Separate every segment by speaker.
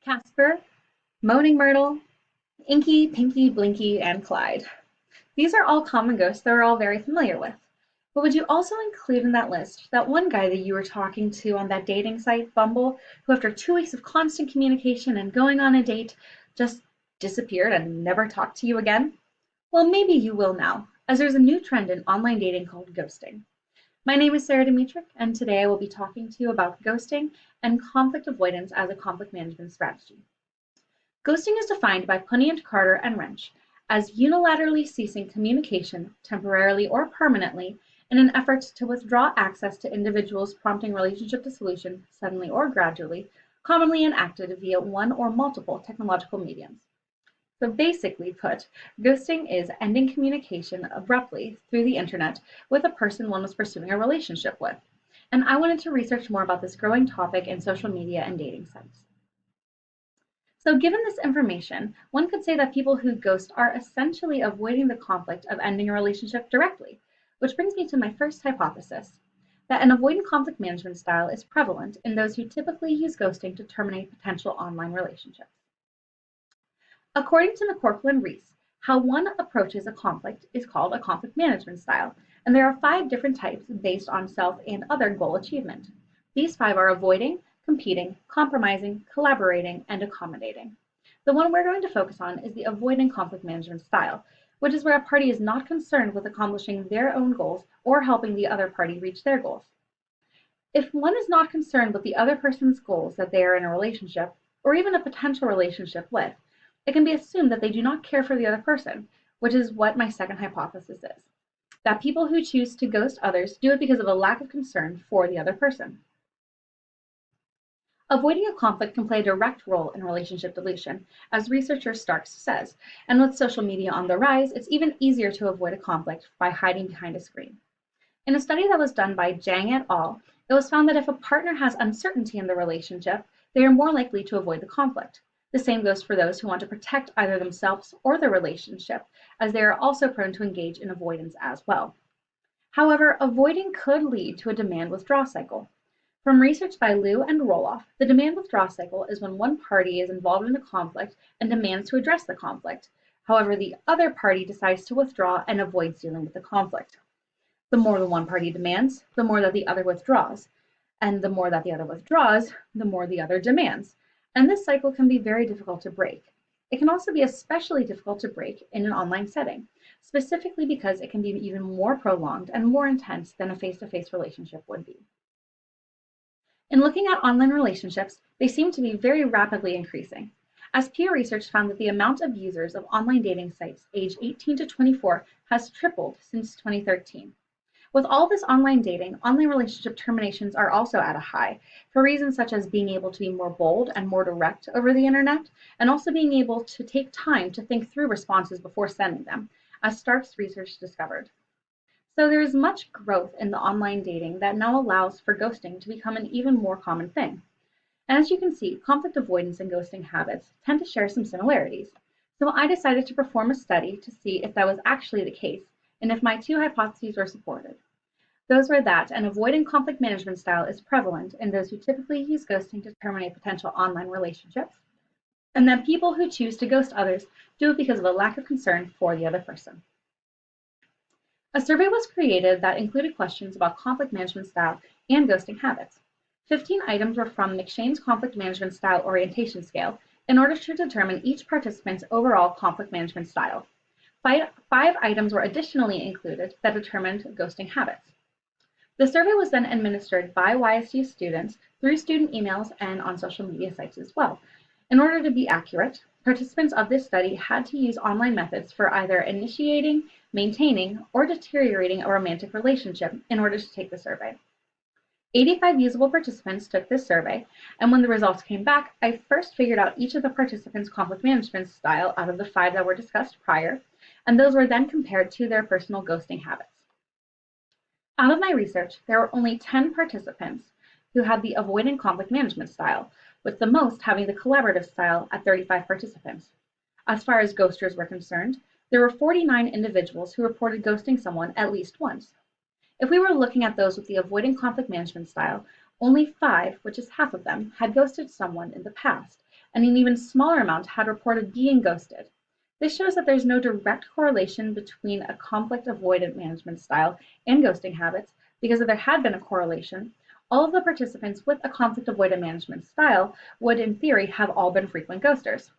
Speaker 1: Casper, Moaning Myrtle, Inky, Pinky, Blinky, and Clyde. These are all common ghosts that we're all very familiar with. But would you also include in that list that one guy that you were talking to on that dating site, Bumble, who after 2 weeks of constant communication and going on a date just disappeared and never talked to you again? Well, maybe you will now, as there's a new trend in online dating called ghosting. My name is Sarah Dimitrick, and today I will be talking to you about ghosting and conflict avoidance as a conflict management strategy. Ghosting is defined by Punney Carter and Wrench as unilaterally ceasing communication, temporarily or permanently, in an effort to withdraw access to individuals, prompting relationship dissolution, suddenly or gradually, commonly enacted via one or multiple technological mediums. So basically put, ghosting is ending communication abruptly through the internet with a person one was pursuing a relationship with. And I wanted to research more about this growing topic in social media and dating sites. So given this information, one could say that people who ghost are essentially avoiding the conflict of ending a relationship directly, which brings me to my first hypothesis, that an avoidant conflict management style is prevalent in those who typically use ghosting to terminate potential online relationships. According to McCorkle and Reese, how one approaches a conflict is called a conflict management style, and there are 5 different types based on self and other goal achievement. These 5 are avoiding, competing, compromising, collaborating, and accommodating. The one we're going to focus on is the avoiding conflict management style, which is where a party is not concerned with accomplishing their own goals or helping the other party reach their goals. If one is not concerned with the other person's goals that they are in a relationship, or even a potential relationship with, it can be assumed that they do not care for the other person, which is what my second hypothesis is, that people who choose to ghost others do it because of a lack of concern for the other person. Avoiding a conflict can play a direct role in relationship dilution, as researcher Starks says, and with social media on the rise, it's even easier to avoid a conflict by hiding behind a screen. In a study that was done by Zhang et al., it was found that if a partner has uncertainty in the relationship, they are more likely to avoid the conflict. The same goes for those who want to protect either themselves or their relationship, as they are also prone to engage in avoidance as well. However, avoiding could lead to a demand withdrawal cycle. From research by Liu and Roloff, the demand withdrawal cycle is when one party is involved in a conflict and demands to address the conflict. However, the other party decides to withdraw and avoids dealing with the conflict. The more the one party demands, the more that the other withdraws. And the more that the other withdraws, the more the other demands. And this cycle can be very difficult to break. It can also be especially difficult to break in an online setting, specifically because it can be even more prolonged and more intense than a face-to-face relationship would be. In looking at online relationships, they seem to be very rapidly increasing, as peer research found that the amount of users of online dating sites aged 18 to 24 has tripled since 2013. With all this online dating, online relationship terminations are also at a high, for reasons such as being able to be more bold and more direct over the internet, and also being able to take time to think through responses before sending them, as Stark's research discovered. So there is much growth in the online dating that now allows for ghosting to become an even more common thing. And as you can see, conflict avoidance and ghosting habits tend to share some similarities. So I decided to perform a study to see if that was actually the case, and if my 2 hypotheses were supported. Those were that an avoiding conflict management style is prevalent in those who typically use ghosting to terminate potential online relationships, and that people who choose to ghost others do it because of a lack of concern for the other person. A survey was created that included questions about conflict management style and ghosting habits. 15 items were from McShane's conflict management style orientation scale in order to determine each participant's overall conflict management style. 5 items were additionally included that determined ghosting habits. The survey was then administered by YSU students through student emails and on social media sites as well. In order to be accurate, participants of this study had to use online methods for either initiating, maintaining, or deteriorating a romantic relationship in order to take the survey. 85 usable participants took this survey, and when the results came back, I first figured out each of the participants' conflict management style out of the 5 that were discussed prior, and those were then compared to their personal ghosting habits. Out of my research, there were only 10 participants who had the avoidant conflict management style, with the most having the collaborative style at 35 participants. As far as ghosters were concerned, there were 49 individuals who reported ghosting someone at least once. If we were looking at those with the avoidant conflict management style, only 5, which is half of them, had ghosted someone in the past, and an even smaller amount had reported being ghosted. This shows that there's no direct correlation between a conflict avoidant management style and ghosting habits, because if there had been a correlation, all of the participants with a conflict avoidant management style would, in theory, have all been frequent ghosters.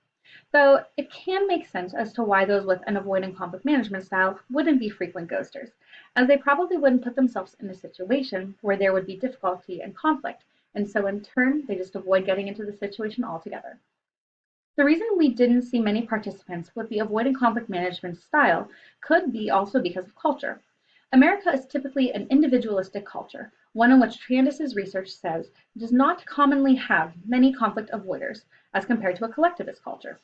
Speaker 1: Though it can make sense as to why those with an avoidant conflict management style wouldn't be frequent ghosters, as they probably wouldn't put themselves in a situation where there would be difficulty and conflict, and so in turn, they just avoid getting into the situation altogether. The reason we didn't see many participants with the avoidant conflict management style could be also because of culture. America is typically an individualistic culture, one in which Triandis's research says does not commonly have many conflict avoiders as compared to a collectivist culture.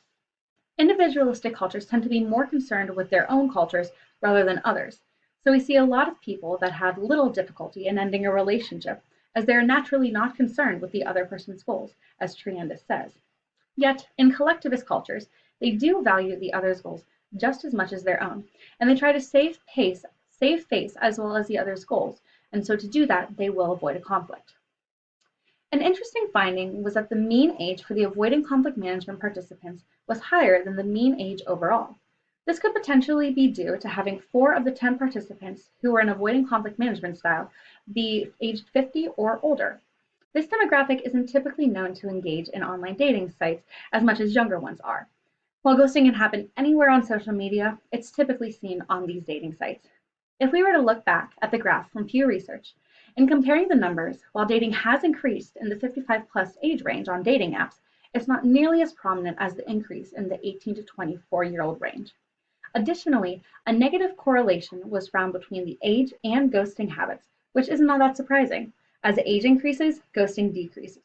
Speaker 1: Individualistic cultures tend to be more concerned with their own cultures rather than others, so we see a lot of people that have little difficulty in ending a relationship as they are naturally not concerned with the other person's goals, as Triandis says. Yet, in collectivist cultures, they do value the other's goals just as much as their own, and they try to save face as well as the other's goals, and so to do that, they will avoid a conflict. An interesting finding was that the mean age for the avoiding conflict management participants was higher than the mean age overall. This could potentially be due to having 4 of the 10 participants who were in avoiding conflict management style be aged 50 or older. This demographic isn't typically known to engage in online dating sites as much as younger ones are. While ghosting can happen anywhere on social media, it's typically seen on these dating sites. If we were to look back at the graph from Pew Research, in comparing the numbers, while dating has increased in the 55-plus age range on dating apps, it's not nearly as prominent as the increase in the 18 to 24-year-old range. Additionally, a negative correlation was found between the age and ghosting habits, which isn't all that surprising. As the age increases, ghosting decreases.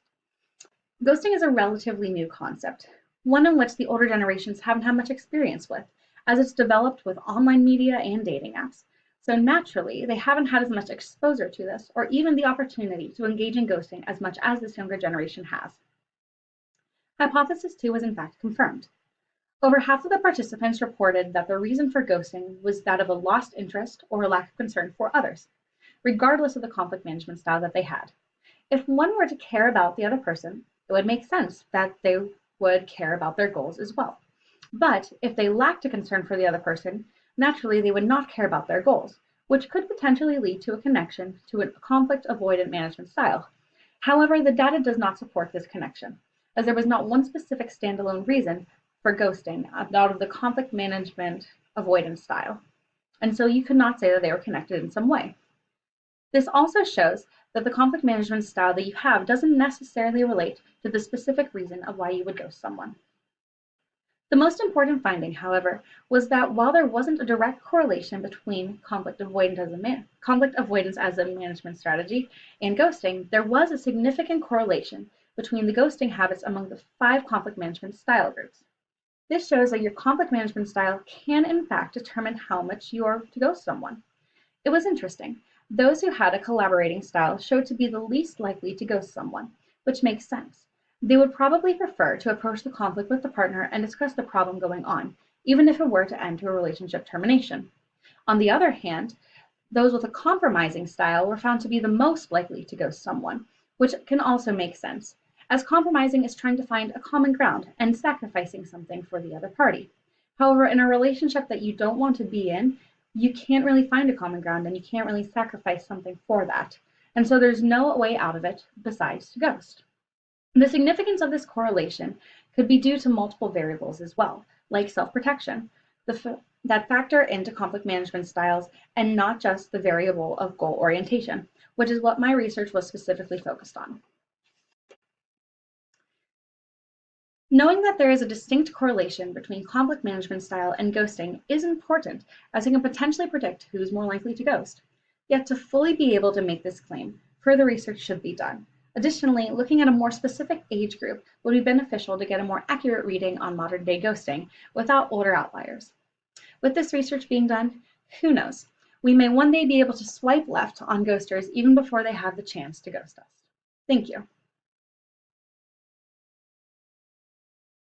Speaker 1: Ghosting is a relatively new concept, one in which the older generations haven't had much experience with, as it's developed with online media and dating apps. So naturally, they haven't had as much exposure to this, or even the opportunity to engage in ghosting as much as this younger generation has. Hypothesis 2 was in fact confirmed. Over half of the participants reported that the reason for ghosting was that of a lost interest or a lack of concern for others, regardless of the conflict management style that they had. If one were to care about the other person, it would make sense that they would care about their goals as well. But if they lacked a concern for the other person, naturally they would not care about their goals, which could potentially lead to a connection to a conflict avoidant management style. However, the data does not support this connection, as there was not one specific standalone reason for ghosting out of the conflict management avoidance style. And so you could not say that they were connected in some way. This also shows that the conflict management style that you have doesn't necessarily relate to the specific reason of why you would ghost someone. The most important finding, however, was that while there wasn't a direct correlation between conflict avoidance as a management strategy and ghosting, there was a significant correlation between the ghosting habits among the 5 conflict management style groups. This shows that your conflict management style can in fact determine how much you are to ghost someone. It was interesting. Those who had a collaborating style showed to be the least likely to ghost someone, which makes sense. They would probably prefer to approach the conflict with the partner and discuss the problem going on, even if it were to end to a relationship termination. On the other hand, those with a compromising style were found to be the most likely to ghost someone, which can also make sense, as compromising is trying to find a common ground and sacrificing something for the other party. However, in a relationship that you don't want to be in, you can't really find a common ground and you can't really sacrifice something for that. And so there's no way out of it besides to ghost. The significance of this correlation could be due to multiple variables as well, like self-protection, that factor into conflict management styles, and not just the variable of goal orientation, which is what my research was specifically focused on. Knowing that there is a distinct correlation between conflict management style and ghosting is important, as it can potentially predict who's more likely to ghost. Yet to fully be able to make this claim, further research should be done. Additionally, looking at a more specific age group would be beneficial to get a more accurate reading on modern-day ghosting without older outliers. With this research being done, who knows? We may one day be able to swipe left on ghosters even before they have the chance to ghost us. Thank you.